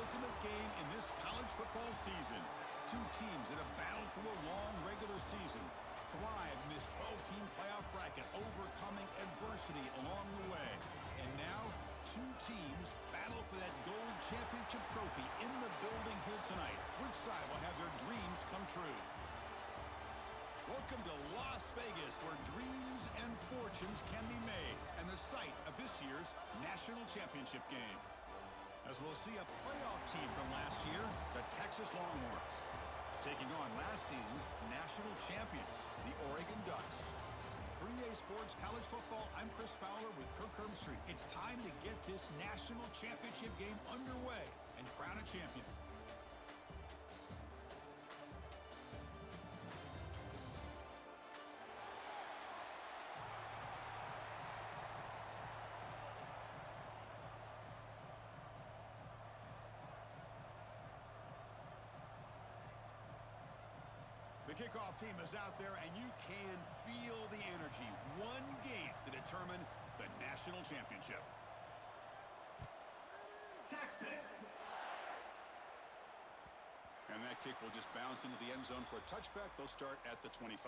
ultimate game in this college football season. Two teams that have battled through a long regular season, thrived in this 12-team playoff bracket, overcoming adversity along the way. And now, two teams battle for that gold championship trophy in the building here tonight. Which side will have their dreams come true? Welcome to Las Vegas, where dreams and fortunes can be made, and the site of this year's national championship game. As we'll see a playoff team from last year, the Texas Longhorns, taking on last season's national champions, the Oregon Ducks. For EA Sports College Football, I'm Chris Fowler with Kirk Herbstreit. It's time to get this national championship game underway and crown a champion. The kickoff team is out there, and you can feel the energy. One game to determine the national championship. Texas. And that kick will just bounce into the end zone for a touchback. They'll start at the 25.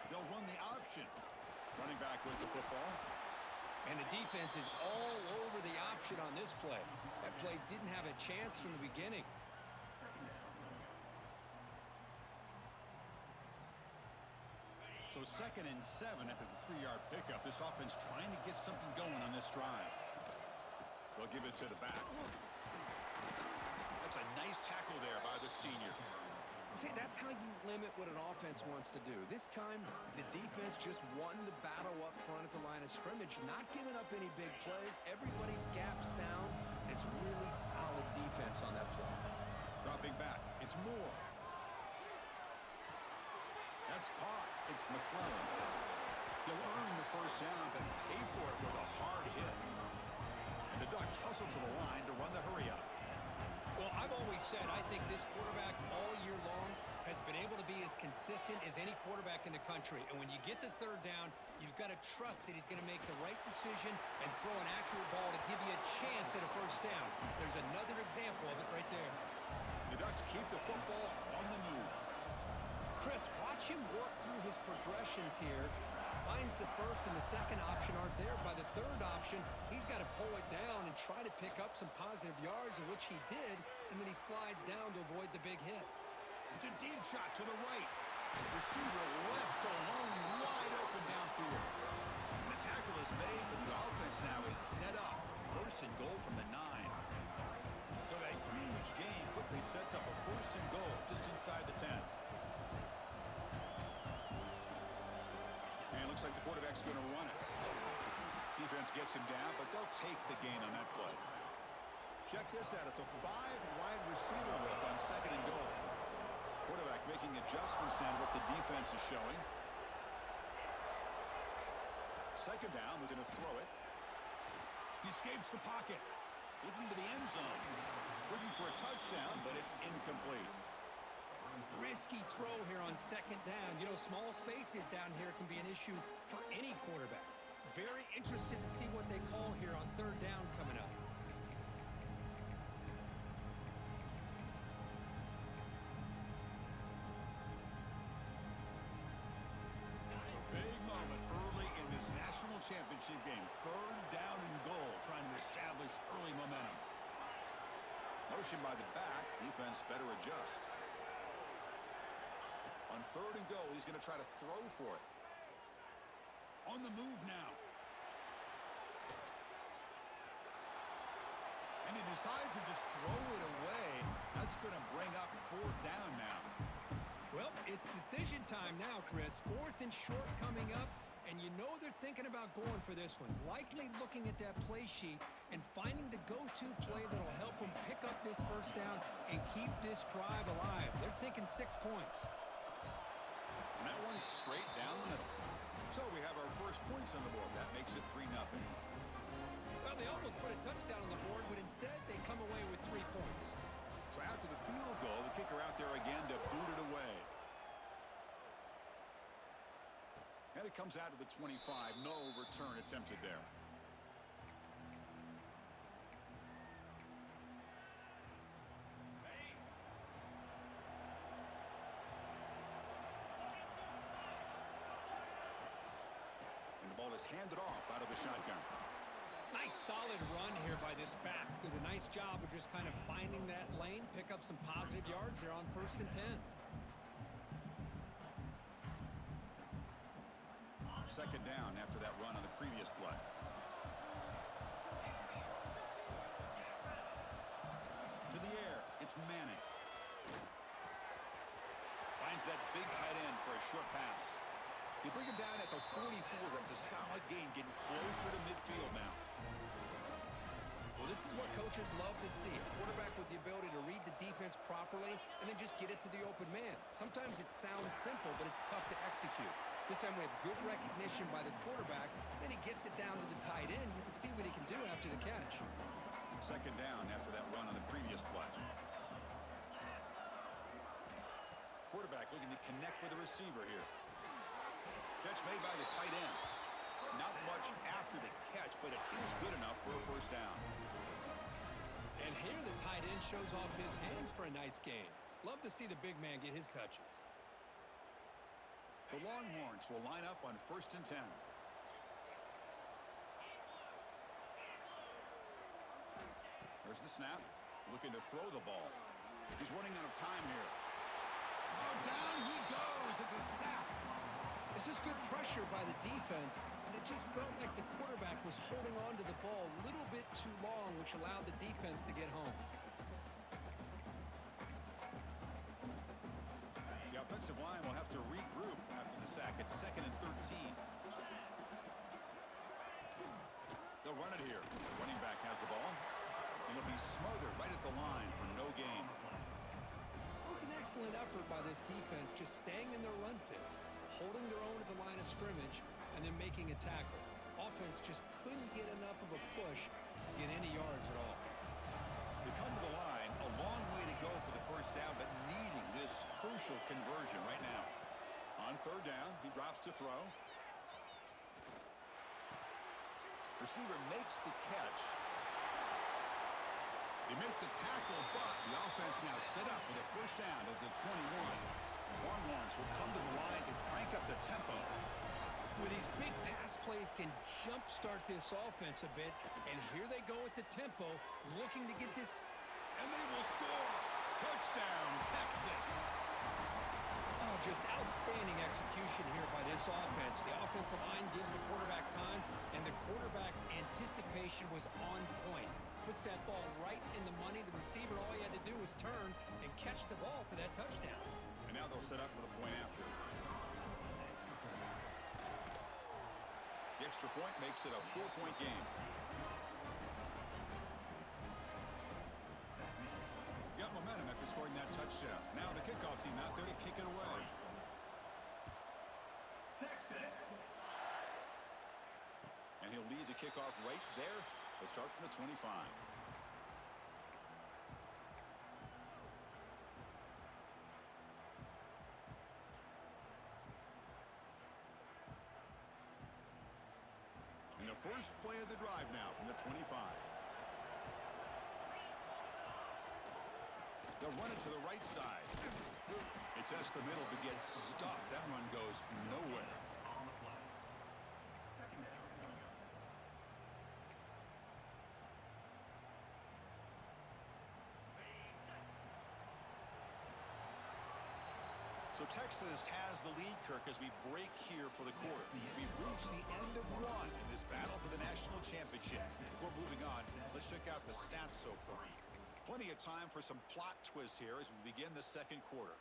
They'll run the option. Running back with the football. And the defense is all over the option on this play. That play didn't have a chance from the beginning. So 2nd and 7 after the 3-yard pickup. This offense trying to get something going on this drive. They'll give it to the back. That's a nice tackle there by the senior. See, that's how you limit what an offense wants to do. This time, the defense just won the battle up front at the line of scrimmage, not giving up any big plays. Everybody's gap sound. It's really solid defense on that play. Dropping back. It's Moore. That's caught. It's McClellan. He'll earn the first down, but pay for it with a hard hit. And the Ducks hustle to the line to run the hurry up. Well, I've always said I think this quarterback all year long has been able to be as consistent as any quarterback in the country. And when you get the third down, you've got to trust that he's going to make the right decision and throw an accurate ball to give you a chance at a first down. There's another example of it right there. The Ducks keep the football on the move. Chris, watch him work through his progressions here. Finds the first and the second option aren't there. By the third option, he's got to pull it down and try to pick up some positive yards, of which he did, and then he slides down to avoid the big hit. It's a deep shot to the right. Receiver left alone, wide open downfield. And the tackle is made, but the offense now is set up. 1st and goal from the 9. So that huge gain quickly sets up a 1st and goal just inside the 10. And it looks like the quarterback's going to run it. Defense gets him down, but they'll take the gain on that play. Check this out. It's a 5-wide receiver look on 2nd and goal. Quarterback making adjustments now to what the defense is showing. 2nd down, we're going to throw it. He escapes the pocket. Looking to the end zone. Looking for a touchdown, but it's incomplete. Risky throw here on 2nd down. You know, small spaces down here can be an issue for any quarterback. Very interested to see what they call here on 3rd down coming up. Big moment early in this national championship game. 3rd down and goal, trying to establish early momentum. Motion by the back. Defense better adjust. On 3rd and goal, he's going to try to throw for it. On the move now. And he decides to just throw it away. That's going to bring up 4th down now. Well, it's decision time now, Chris. 4th and short coming up, and you know they're thinking about going for this one. Likely looking at that play sheet and finding the go-to play that'll help them pick up this first down and keep this drive alive. They're thinking 6 points. And that one's straight down the middle. So we have our first points on the board. That makes it 3-0. Well, they almost put a touchdown on the board, but instead they come away with 3 points. So after the field goal, the kicker out there again to boot it away. And it comes out to the 25. No return attempted there. And the ball is handed off out of the shotgun. Nice solid run here by this back. Did a nice job of just kind of finding that lane, pick up some positive yards there on 1st and 10. Second down after that run on the previous play. To the air, it's Manning. Finds that big tight end for a short pass. You bring him down at the 44. That's a solid gain, getting closer to midfield now. Well, this is what coaches love to see. A quarterback with the ability to read the defense properly and then just get it to the open man. Sometimes it sounds simple, but it's tough to execute. This time we have good recognition by the quarterback. Then he gets it down to the tight end. You can see what he can do after the catch. Second down after that run on the previous play. Quarterback looking to connect with the receiver here. Catch made by the tight end. Not much after the catch, but it is good enough for a first down. And here the tight end shows off his hands for a nice gain. Love to see the big man get his touches. The Longhorns will line up on 1st and 10. There's the snap. Looking to throw the ball. He's running out of time here. Oh, down he goes. It's a sack. This is good pressure by the defense, but it just felt like the quarterback was holding on to the ball a little bit too long, which allowed the defense to get home. The offensive line will have to regroup after the sack. It's 2nd and 13. They'll run it here. Running back has the ball. And he'll be smothered right at the line for no gain. It was an excellent effort by this defense, just staying in their run fits, holding their own at the line of scrimmage, and then making a tackle. Offense just couldn't get enough of a push to get any yards at all. They come to the line, a long way to go for the first down, but needing this crucial conversion right now. On 3rd down, he drops to throw. Receiver makes the catch. They make the tackle, but the offense now set up with a first down at the 21. Longhorns will come to the line to crank up the tempo. With these big pass plays can jumpstart this offense a bit, and here they go at the tempo, looking to get this. And they will score. Touchdown, Texas. Oh, just outstanding execution here by this offense. The offensive line gives the quarterback time, and the quarterback's anticipation was on point. Puts that ball right in the money. The receiver, all he had to do was turn and catch the ball for that touchdown. And now they'll set up for the point after. The extra point makes it a 4-point game. Got momentum after scoring that touchdown. Now the kickoff team out there to kick it away. Texas. And he'll lead the kickoff right there. They'll start from the 25. And the first play of the drive now from the 25. They'll run it to the right side. It tests the middle but gets stuffed. That run goes nowhere. So Texas has the lead, Kirk, as we break here for the quarter. We've reached the end of one in this battle for the national championship. Before moving on, let's check out the stats so far. Plenty of time for some plot twists here as we begin the second quarter.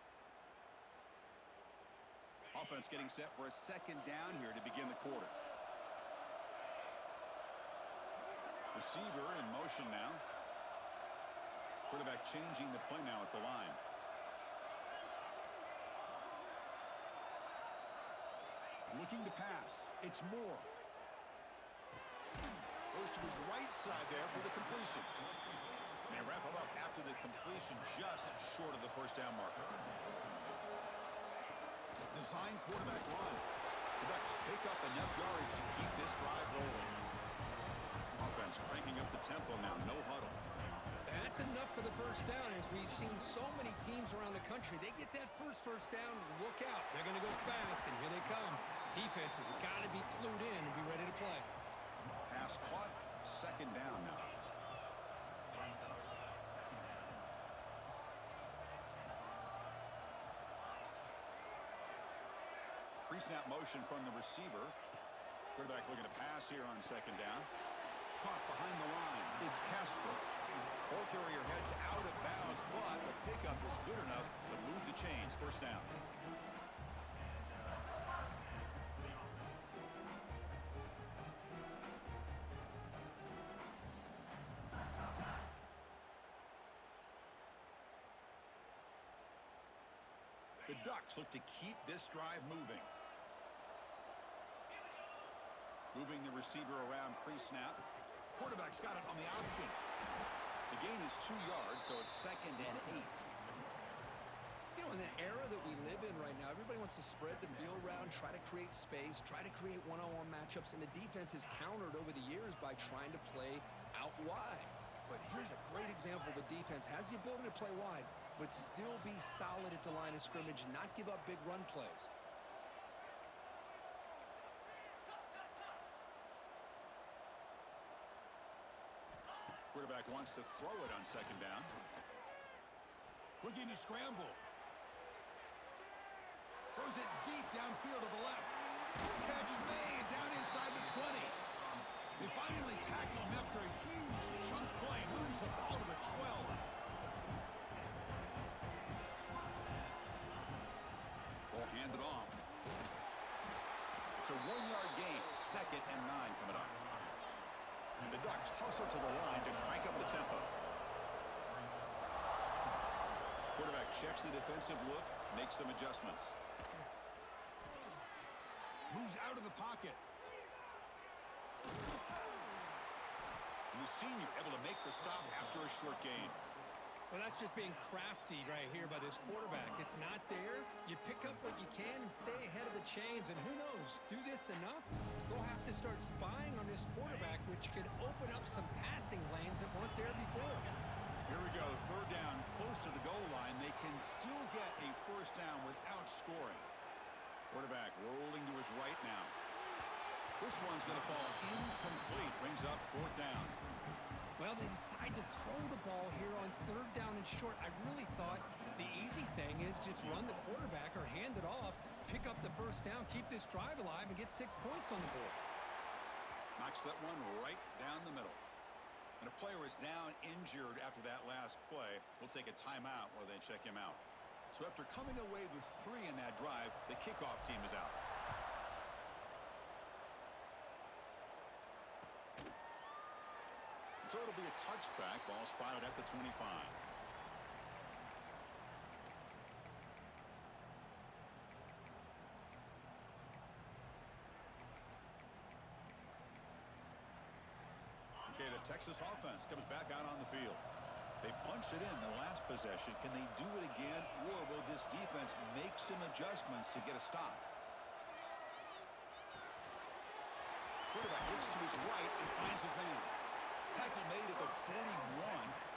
Offense getting set for a second down here to begin the quarter. Receiver in motion now. Quarterback changing the play now at the line. Looking to pass. It's Moore. Goes goes to his right side there for the completion. They wrap him up after the completion, just short of the first down marker. Design quarterback run. The Ducks pick up enough yards to keep this drive rolling. Offense cranking up the tempo now, no huddle. That's enough for the first down. As we've seen so many teams around the country, they get that first down, look out. They're going to go fast, and here they come. Defense has got to be clued in and be ready to play. Pass caught, second down now. Pre-snap motion from the receiver. Quarterback looking to pass here on second down. Caught behind the line. It's Casper. Ball carrier heads out of bounds, but the pickup is good enough to move the chains. First down. The Ducks look to keep this drive moving. Moving the receiver around pre-snap. Quarterback's got it on the option. The gain is 2 yards, so it's 2nd and 8. You know, in the era that we live in right now, everybody wants to spread the field around, try to create space, try to create one-on-one matchups, and the defense is countered over the years by trying to play out wide. But here's a great example. The defense has the ability to play wide, but still be solid at the line of scrimmage, not give up big run plays. Quarterback wants to throw it on second down. Looking to scramble. Throws it deep downfield to the left. Catch made down inside the 20. They finally tackle him after a huge chunk play. Moves the ball to the 12. Ball handed off. It's a 1-yard gain. 2nd and 9 coming up. And the Ducks hustle to the line to crank up the tempo. Quarterback checks the defensive look, makes some adjustments. Moves out of the pocket. And the senior able to make the stop after a short gain. Well, that's just being crafty right here by this quarterback. It's not there. You pick up what you can and stay ahead of the chains. And who knows, do this enough, they'll have to start spying on this quarterback, which could open up some passing lanes that weren't there before. Here we go, 3rd down, close to the goal line. They can still get a first down without scoring. Quarterback rolling to his right now. This one's going to fall incomplete. Brings up 4th down. Well, they decide to throw the ball here on 3rd down and short. I really thought the easy thing is just run the quarterback or hand it off, pick up the first down, keep this drive alive, and get 6 points on the board. Knocks that one right down the middle. And a player is down injured after that last play. We'll take a timeout while they check him out. So after coming away with 3 in that drive, the kickoff team is out. So it'll be a touchback. Ball spotted at the 25. Okay, the Texas offense comes back out on the field. They punched it in the last possession. Can they do it again, or will this defense make some adjustments to get a stop? Quarterback looks to his right and finds his man. Tackle made at the 41.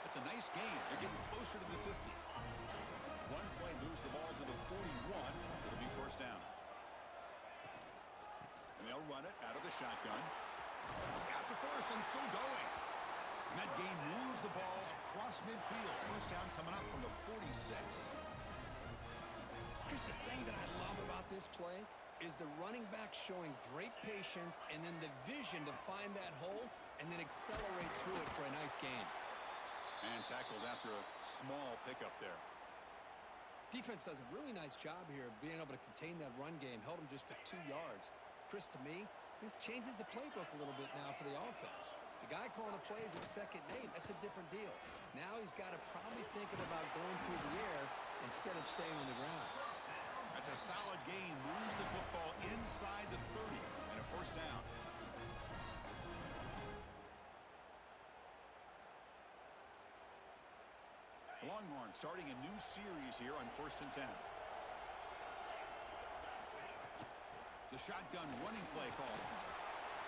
That's a nice gain. They're getting closer to the 50. One play moves the ball to the 41. It'll be first down. And they'll run it out of the shotgun. It's out to first and still going. And that gain moves the ball across midfield. First down coming up from the 46. Here's the thing that I love about this play is the running back showing great patience and then the vision to find that hole and then accelerate through it for a nice gain. And tackled after a small pickup there. Defense does a really nice job here of being able to contain that run game. Held him just to 2 yards. Chris, to me, this changes the playbook a little bit now for the offense. The guy calling the plays at 2nd and 8, that's a different deal. Now he's got to probably thinking about going through the air instead of staying on the ground. That's a solid gain. Moves the football inside the 30 and a first down. Longhorns starting a new series here on 1st and 10. The shotgun running play call.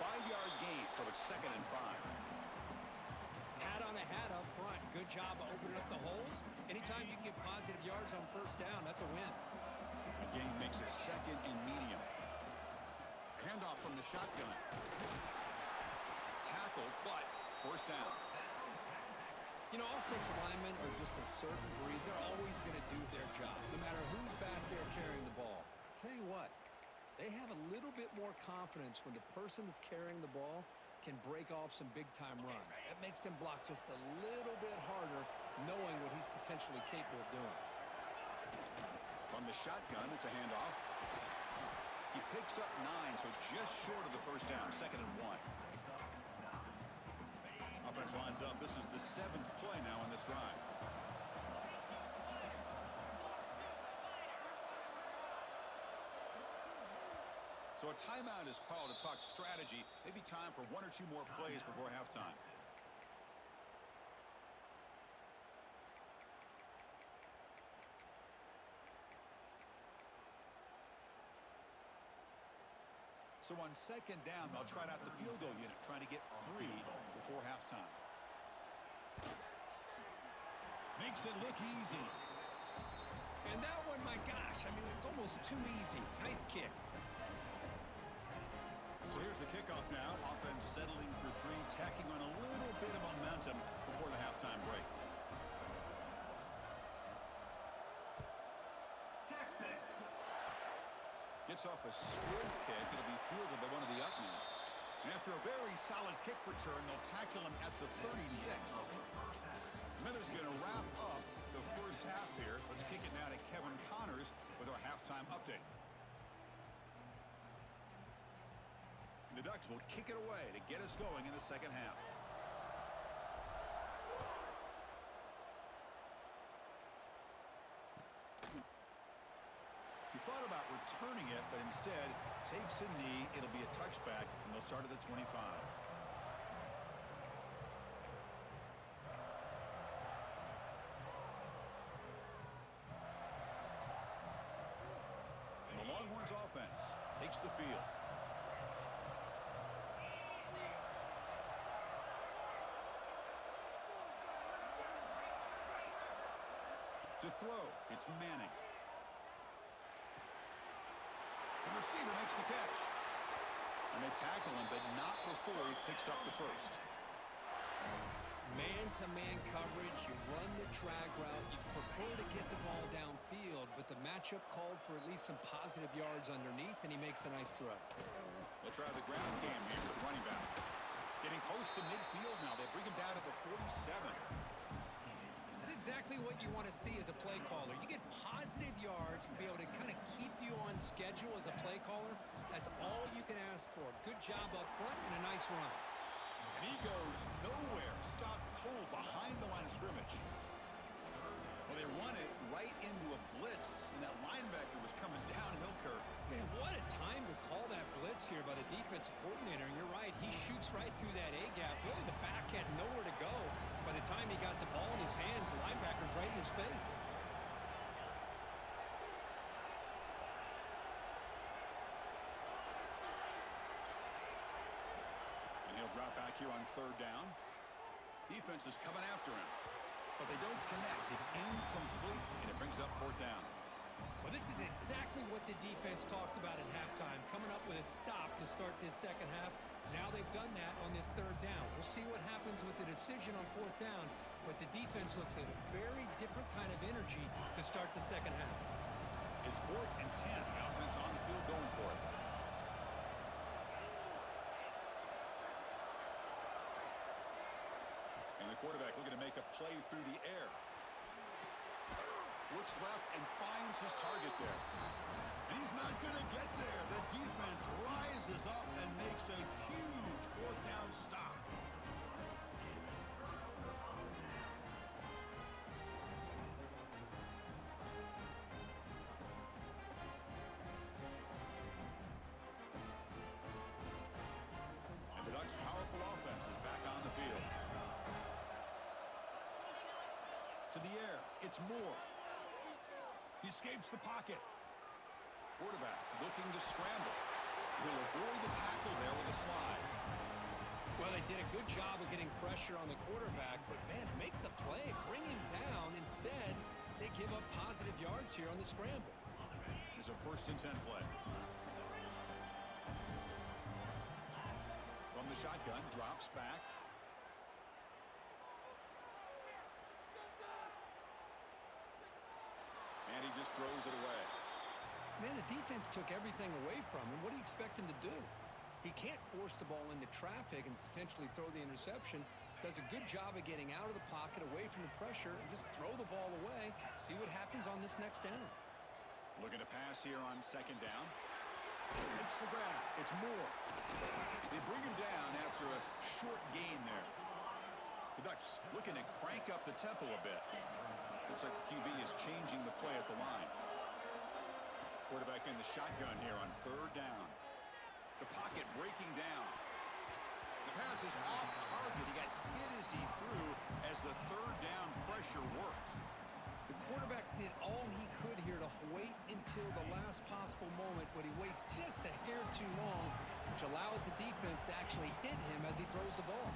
5-yard gain, so it's 2nd and 5. Hat on a hat up front. Good job of opening up the holes. Anytime you can get positive yards on 1st down, that's a win. The game makes it 2nd and medium. Handoff from the shotgun. Tackle, but 1st down. You know, offensive linemen are just a certain breed. They're always going to do their job, no matter who's back there carrying the ball. I'll tell you what, they have a little bit more confidence when the person that's carrying the ball can break off some big-time runs. That makes them block just a little bit harder, knowing what he's potentially capable of doing. From the shotgun, it's a handoff. He picks up 9, so just short of the 1st down, 2nd and 1. Offense lines up. This is the 7th play now on this drive. So a timeout is called to talk strategy. Maybe time for 1 or 2 more plays before halftime. So on 2nd down, they'll try out the field goal unit, trying to get 3 before halftime. Makes it look easy. And that one, my gosh, I mean, it's almost too easy. Nice kick. So here's the kickoff now. Offense settling for 3, tacking on a little bit of momentum before the halftime break. Gets off a squib kick. It'll be fielded by one of the up men. And after a very solid kick return, they'll tackle him at the 36. Smithers going to wrap up the 1st half here. Let's kick it now to Kevin Connors with our halftime update. And the Ducks will kick it away to get us going in the 2nd half. He thought about returning it, but instead takes a knee. It'll be a touchback, and they'll start at the 25. And the Longhorns offense takes the field. To throw, it's Manning. The receiver makes the catch. And they tackle him, but not before he picks up the 1st. Man-to-man coverage, you run the drag route, you prefer to get the ball downfield, but the matchup called for at least some positive yards underneath, and he makes a nice throw. They'll try the ground game here with running back. Getting close to midfield now. They bring him down at the 47. This is exactly what you want to see as a play caller. You get positive yards to be able to kind of keep you on schedule as a play caller. That's all you can ask for. Good job up front and a nice run. And he goes nowhere. Stopped cold behind the line of scrimmage. Well, they run it right into a blitz, and that linebacker was coming downhill curve. Man, what a time to call that blitz here by the defensive coordinator. And you're right, he shoots right through that A-gap. Really, the back had nowhere to go. By the time he got the ball in his hands, the linebacker's right in his face. And he'll drop back here on 3rd down. Defense is coming after him, but they don't connect. It's incomplete, and it brings up 4th down. Well, this is exactly what the defense talked about at halftime, coming up with a stop to start this 2nd half. Now they've done that on this 3rd down. We'll see what happens with the decision on 4th down, but the defense looks at a very different kind of energy to start the 2nd half. It's 4th and 10. The offense on the field going for it. And the quarterback looking to make a play through the air. Looks left and finds his target there. And he's not going to get there. The defense rises up and makes a huge 4th down stop. And the Ducks' powerful offense is back on the field. To the air, it's It's Moore. He escapes the pocket. Quarterback looking to scramble. He'll avoid the tackle there with a slide. Well, they did a good job of getting pressure on the quarterback, but, man, make the play. Bring him down. Instead, they give up positive yards here on the scramble. There's a 1st and 10 play. From the shotgun, drops back. And he just throws it away. Man, the defense took everything away from him. What do you expect him to do? He can't force the ball into traffic and potentially throw the interception. Does a good job of getting out of the pocket, away from the pressure, and just throw the ball away. See what happens on this next down. Looking to pass here on 2nd down. Makes the grab. It's Moore. They bring him down after a short gain there. The Ducks looking to crank up the tempo a bit. Looks like the QB is changing the play at the line. Quarterback in the shotgun here on 3rd down. The pocket breaking down. The pass is off target. He got hit as he threw as the 3rd down pressure worked. The quarterback did all he could here to wait until the last possible moment, but he waits just a hair too long, which allows the defense to actually hit him as he throws the ball.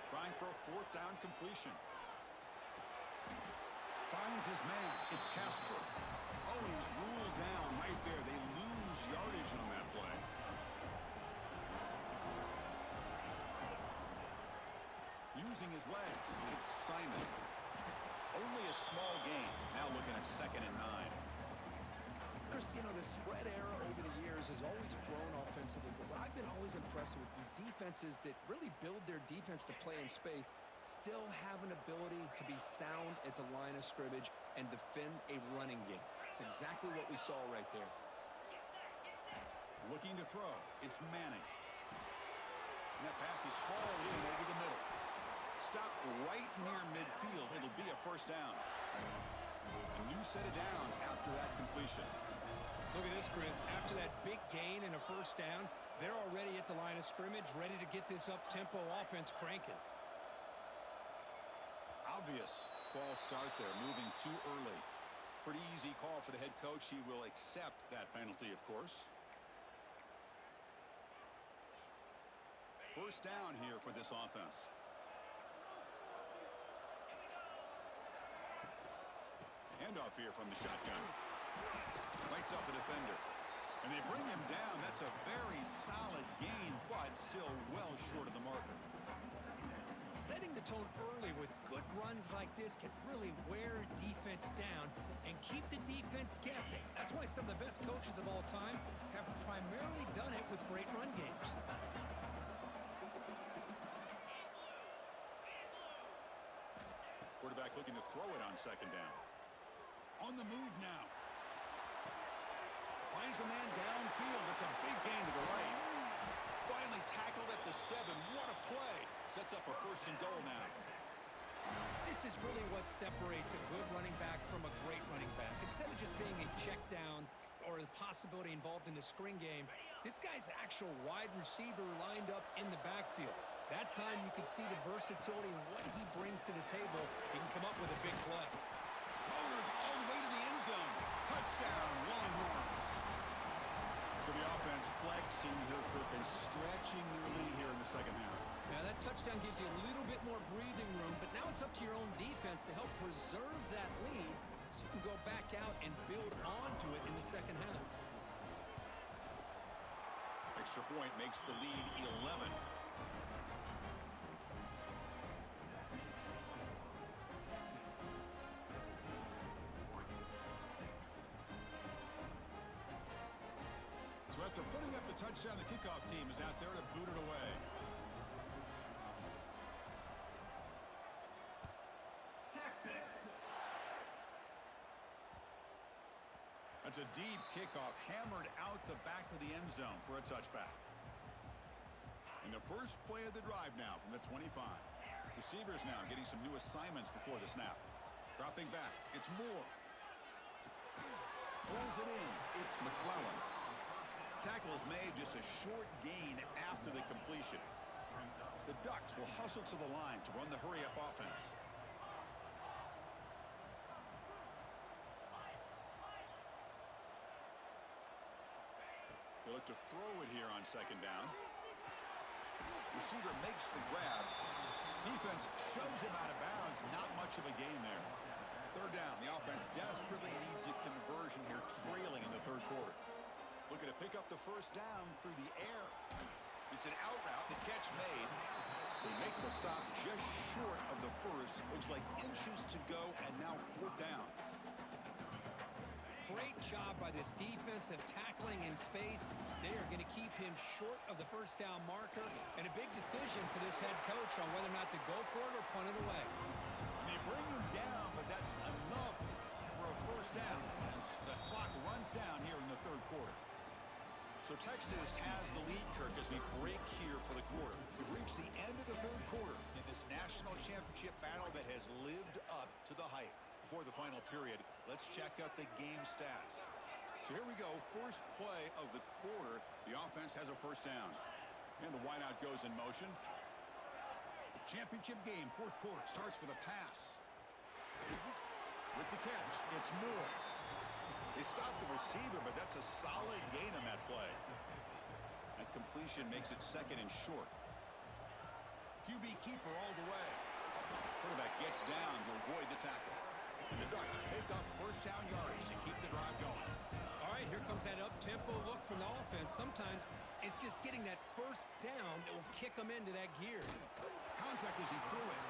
Trying for a 4th down completion. Finds his man. It's Casper. Oh, he's ruled down right there. They lose yardage on that play. Using his legs. It's Simon. Only a small gain. Now looking at 2nd and 9. Chris, you know, the spread era over the years has always grown offensively, but what I've been always impressed with defenses that really build their defense to play in space still have an ability to be sound at the line of scrimmage and defend a running game. It's exactly what we saw right there. Looking to throw. It's Manning. And that pass is hauled in over the middle. Stop right near midfield. It'll be a 1st down. A new set of downs after that completion. Look at this, Chris. After that big gain and a 1st down, they're already at the line of scrimmage, ready to get this up-tempo offense cranking. Obvious false start there, moving too early. Pretty easy call for the head coach. He will accept that penalty, of course. 1st down here for this offense. Handoff here from the shotgun. Lights up a defender. And they bring him down. That's a very solid gain, but still well short of the marker. Setting the tone early with good runs like this can really wear defense down and keep the defense guessing. That's why some of the best coaches of all time have primarily done it with great run games. Quarterback looking to throw it on 2nd down. On the move now. Finds a man downfield. It's a big gain to the right. Finally tackled at the 7. What a play. Sets up a 1st and goal now. This is really what separates a good running back from a great running back. Instead of just being a check down or the possibility involved in the screen game, this guy's actual wide receiver lined up in the backfield. That time you could see the versatility and what he brings to the table. He can come up with a big play. Motors all the way to the end zone. Touchdown, Longhorns. So the offense flexing here, Kirk, and stretching their lead here in the 2nd half. Now that touchdown gives you a little bit more breathing room, but now it's up to your own defense to help preserve that lead so you can go back out and build onto it in the 2nd half. Extra point makes the lead 11. So after putting up the touchdown, the kickoff team is out there to boot it away. That's a deep kickoff, hammered out the back of the end zone for a touchback. And the first play of the drive now from the 25. Receivers now getting some new assignments before the snap. Dropping back, it's Moore. Pulls it in, it's McClellan. Tackle is made, just a short gain after the completion. The Ducks will hustle to the line to run the hurry-up offense. They look to throw it here on second down. Receiver makes the grab. Defense shoves him out of bounds. Not much of a gain there. Third down. The offense desperately needs a conversion here, trailing in the third quarter. Looking to pick up the first down through the air. It's an out route. The catch made. They make the stop just short of the first. Looks like inches to go, and now fourth down. Great job by this defensive tackling in space. They are going to keep him short of the first down marker, and a big decision for this head coach on whether or not to go for it or punt it away. They bring him down, but that's enough for a first down as the clock runs down here in the third quarter. So Texas has the lead, Kirk, as we break here for the quarter. We've reached the end of the third quarter in this national championship battle that has lived up to the hype. Before the final period, let's check out the game stats. So here we go, first play of the quarter. The offense has a first down. And the wideout goes in motion. Championship game, fourth quarter, starts with a pass. With the catch, it's Moore. They stop the receiver, but that's a solid gain on that play. That completion makes it second and short. QB keeper all the way. Quarterback gets down to avoid the tackle. And the Ducks pick up first down yardage to keep the drive going. All right, here comes that up-tempo look from the offense. Sometimes it's just getting that first down that will kick them into that gear. Contact as he threw it.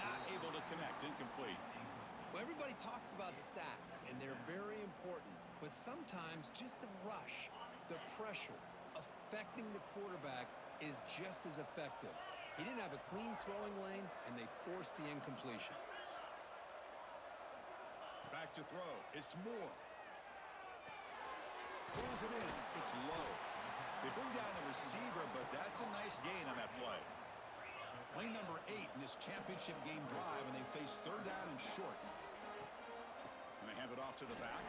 Not able to connect. Incomplete. Well, everybody talks about sacks, and they're very important. But sometimes just the rush, the pressure, affecting the quarterback is just as effective. He didn't have a clean throwing lane, and they forced the incompletion. Back to throw. It's Moore. Pulls it in. It's low. They bring down the receiver, but that's a nice gain on that play. Play number 8 in this championship game drive, and they face third down and short. And they hand it off to the back.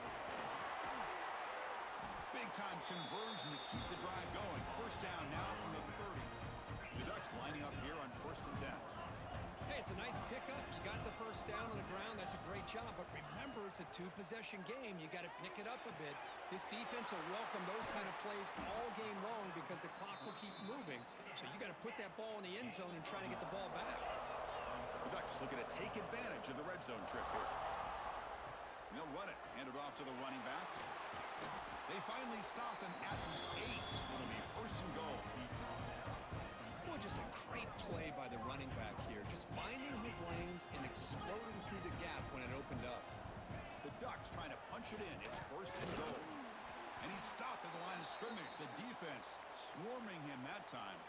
Big-time conversion to keep the drive going. First down now from the 30. The Ducks lining up here on first and 10. Hey, it's a nice pickup. You got the first down on the ground. That's a great job. But remember, it's a two-possession game. You got to pick it up a bit. This defense will welcome those kind of plays all game long because the clock will keep moving. So you got to put that ball in the end zone and try to get the ball back. The Ducks looking to take advantage of the red zone trip here. And they'll run it. Hand it off to the running back. They finally stop him at the 8. It'll be first and goal. Well, just a great play by the running back here. Just finding his lanes and exploding through the gap when it opened up. The Ducks trying to punch it in. It's first and goal. And he's stopped at the line of scrimmage. The defense swarming him that time.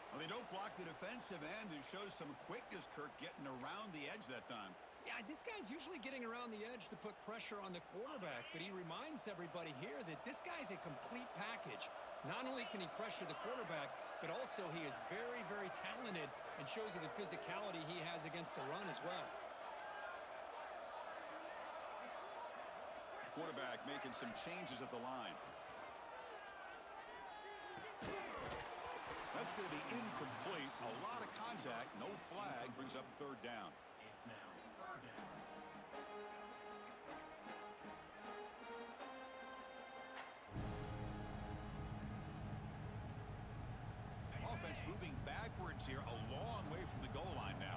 Well, they don't block the defensive end. It shows some quickness, Kirk, getting around the edge that time. Yeah, this guy's usually getting around the edge to put pressure on the quarterback, but he reminds everybody here that this guy's a complete package. Not only can he pressure the quarterback, but also he is very, very talented and shows you the physicality he has against the run as well. Quarterback making some changes at the line. That's going to be incomplete. A lot of contact. No flag. Brings up third down. Offense moving backwards here, a long way from the goal line now.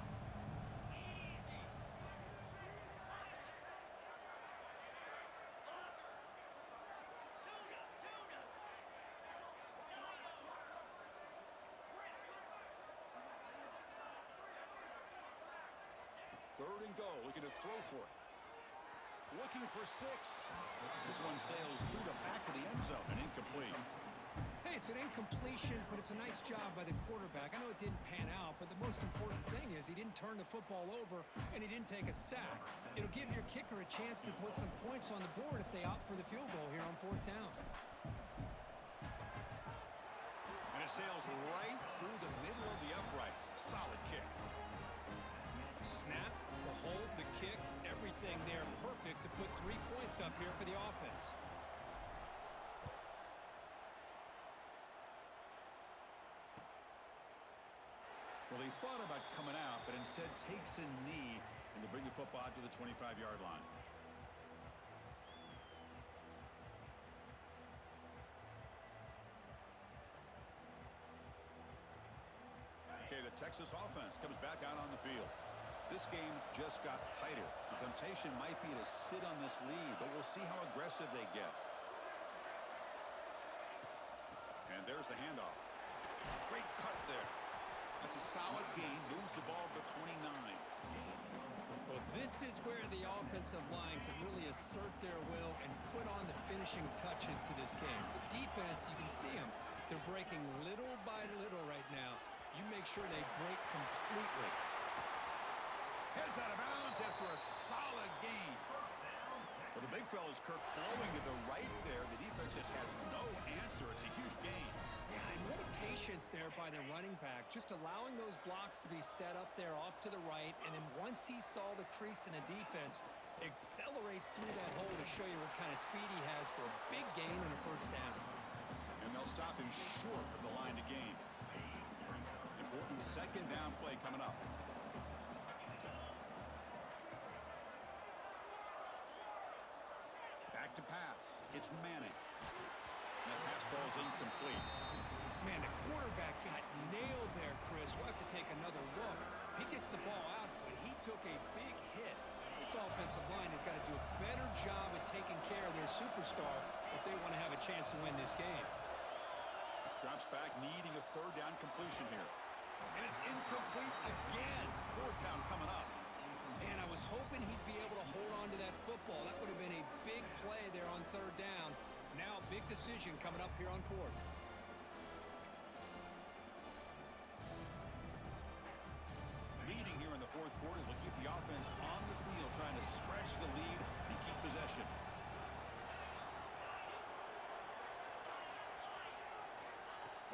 Third and goal, looking to throw for it. Looking for 6. This one sails through the back of the end zone and incomplete. Hey, it's an incompletion, but it's a nice job by the quarterback. I know it didn't pan out, but the most important thing is he didn't turn the football over and he didn't take a sack. It'll give your kicker a chance to put some points on the board if they opt for the field goal here on fourth down. And it sails right through the middle of the uprights. Solid kick. Snap, the hold, the kick, everything there perfect to put 3 points up here for the offense. Well, he thought about coming out, but instead takes a knee and to bring the football out to the 25-yard line. Okay, the Texas offense comes back out on the field. This game just got tighter. The temptation might be to sit on this lead, but we'll see how aggressive they get. And there's the handoff. Great cut there. That's a solid gain. Moves the ball to the 29. Well, this is where the offensive line can really assert their will and put on the finishing touches to this game. The defense, you can see them. They're breaking little by little right now. You make sure they break completely. Heads out of bounds after a solid gain. Well, the big fella's Kirk flowing to the right there. The defense just has no answer. It's a huge gain. Yeah, and what a patience there by the running back, just allowing those blocks to be set up there off to the right, and then once he saw the crease in the defense, accelerates through that hole to show you what kind of speed he has for a big gain and a first down. And they'll stop him short of the line to gain. Important second down play coming up. Back to pass. It's Manning. And that pass falls incomplete. Man, the quarterback got nailed there, Chris. We'll have to take another look. He gets the ball out, but he took a big hit. This offensive line has got to do a better job of taking care of their superstar if they want to have a chance to win this game. Drops back, needing a third down completion here. And it's incomplete again. Fourth down coming up. And I was hoping he'd be able to hold on to that football. That would have been a big play there on third down. Now, big decision coming up here on fourth. Leading here in the fourth quarter will keep the offense on the field, trying to stretch the lead and keep possession.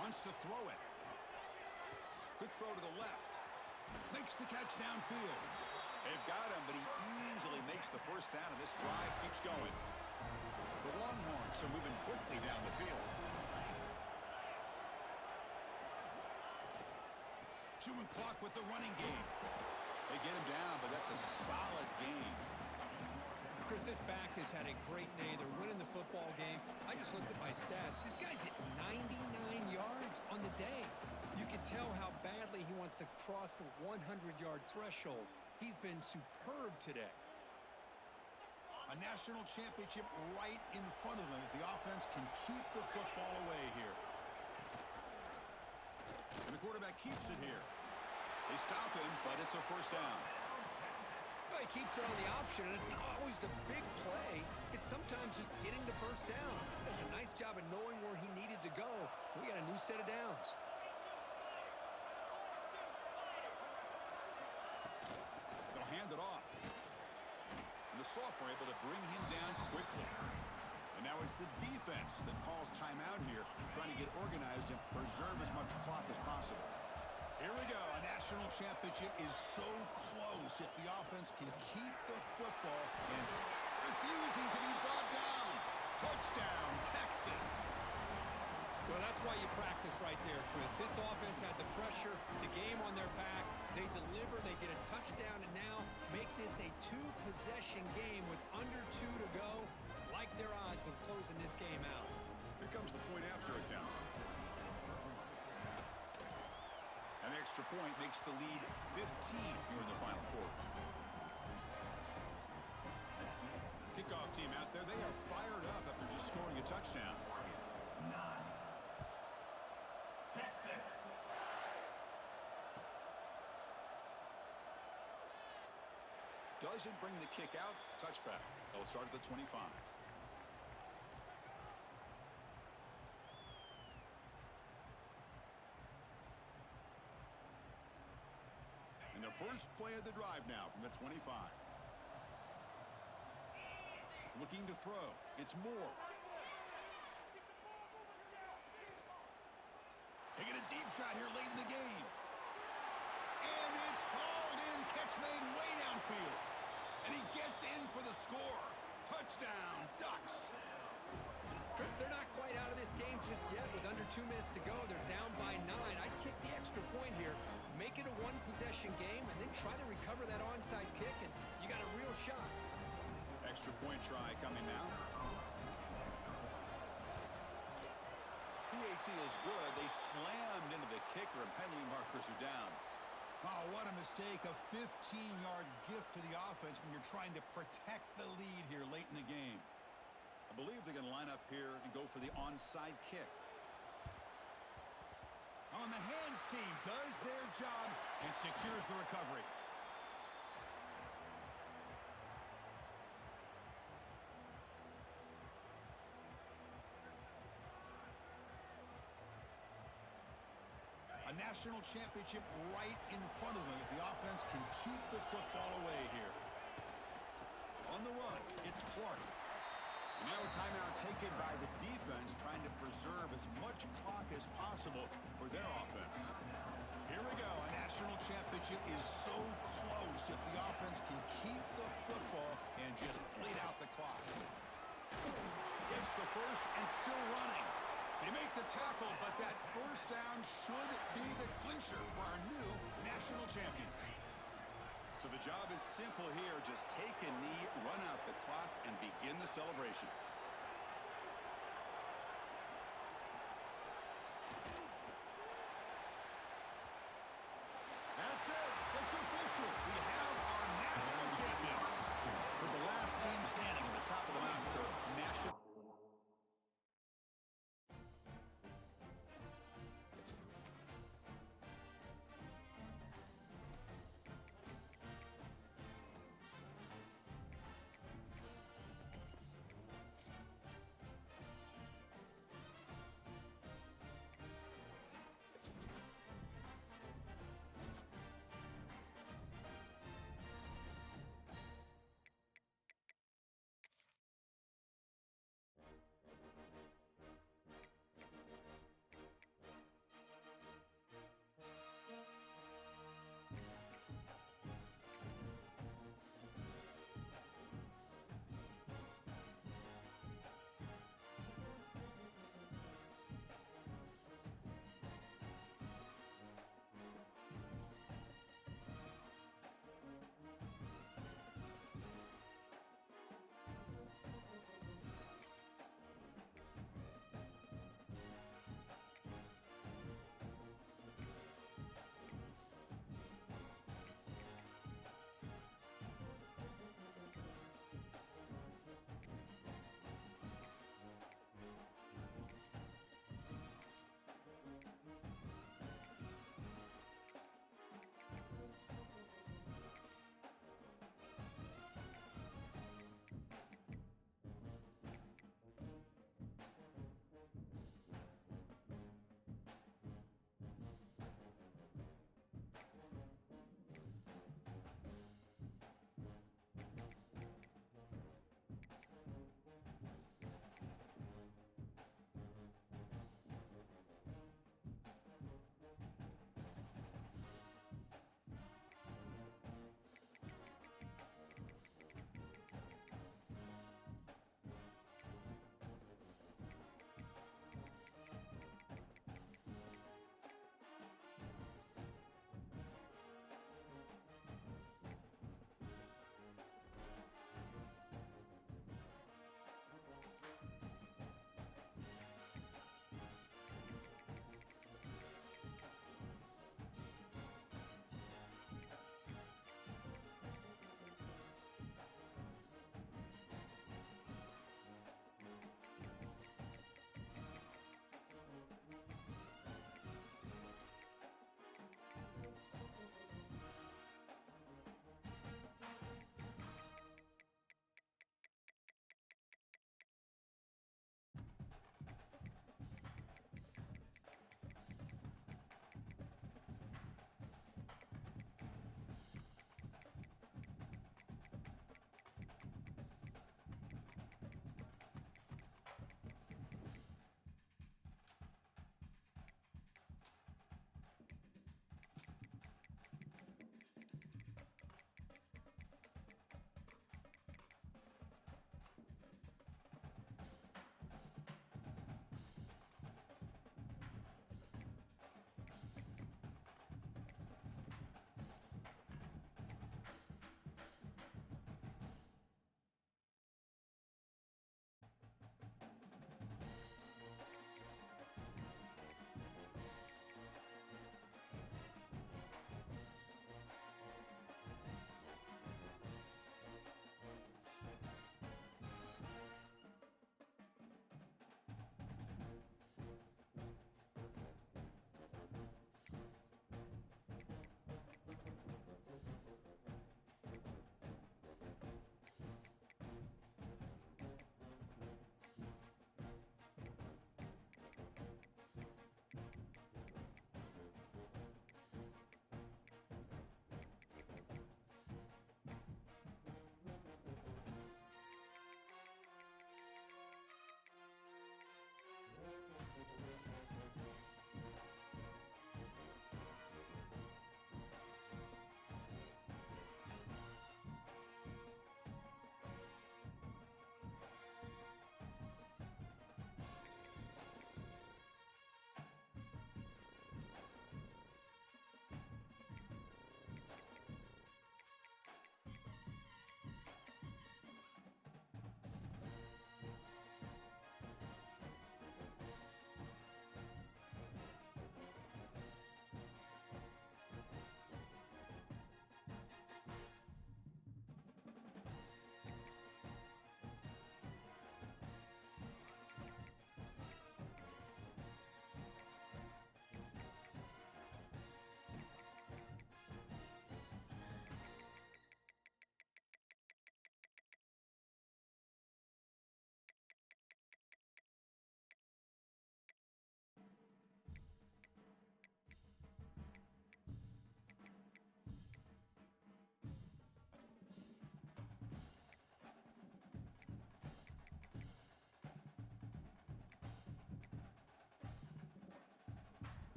Wants to throw it. Quick throw to the left. Makes the catch downfield. They've got him, but he easily makes the first down, and this drive keeps going. The Longhorns are moving quickly down the field. Chewing clock with the running game. They get him down, but that's a solid game. Chris, this back has had a great day. They're winning the football game. I just looked at my stats. This guy's hit 99 yards on the day. You can tell how badly he wants to cross the 100-yard threshold. He's been superb today. A national championship right in front of them if the offense can keep the football away here. And the quarterback keeps it here. They stop him, but it's a first down. Well, he keeps it on the option, and it's not always the big play. It's sometimes just getting the first down. Does a nice job of knowing where he needed to go. We got a new set of downs. They'll hand it off. And the sophomore able to bring him down quickly. And now it's the defense that calls timeout here, trying to get organized and preserve as much clock as possible. Here we go. A national championship is so close if the offense can keep the football and refusing to be brought down. Touchdown, Texas. Well, that's why you practice right there, Chris. This offense had the pressure, the game on their back. They deliver, they get a touchdown, and now make this a two-possession game with under 2 to go. Like their odds of closing this game out. Here comes the point after attempt. An extra point makes the lead 15 here in the final quarter. Kickoff team out there, they are fired up after just scoring a touchdown. 9. Texas. Doesn't bring the kick out. Touchback. They'll start at the 25. And the first play of the drive now from the 25. Looking to throw. It's Moore. Taking a deep shot here late in the game. And it's hauled in. Catch made way downfield. And he gets in for the score. Touchdown, Ducks. Chris, they're not quite out of this game just yet. With under 2 minutes to go, they're down by 9. I'd kick the extra point here. Make it a one-possession game and then try to recover that onside kick, and you got a real shot. Extra point try coming now. PAT is good. They slammed into the kicker, and penalty markers are down. Oh, what a mistake. A 15-yard gift to the offense when you're trying to protect the lead here late in the game. I believe they're going to line up here and go for the onside kick. On the hands team does their job and secures the recovery. A national championship right in front of them if the offense can keep the football away here. On the run, it's Clark. And now a timeout taken by the defense, trying to preserve as much clock as possible for their offense. Here we go. A national championship is so close if the offense can keep the football and just bleed out the clock. Gets the first and still running. They make the tackle, but that first down should be the clincher for our new national champions. So the job is simple here. Just take a knee, run out the clock, and begin the celebration.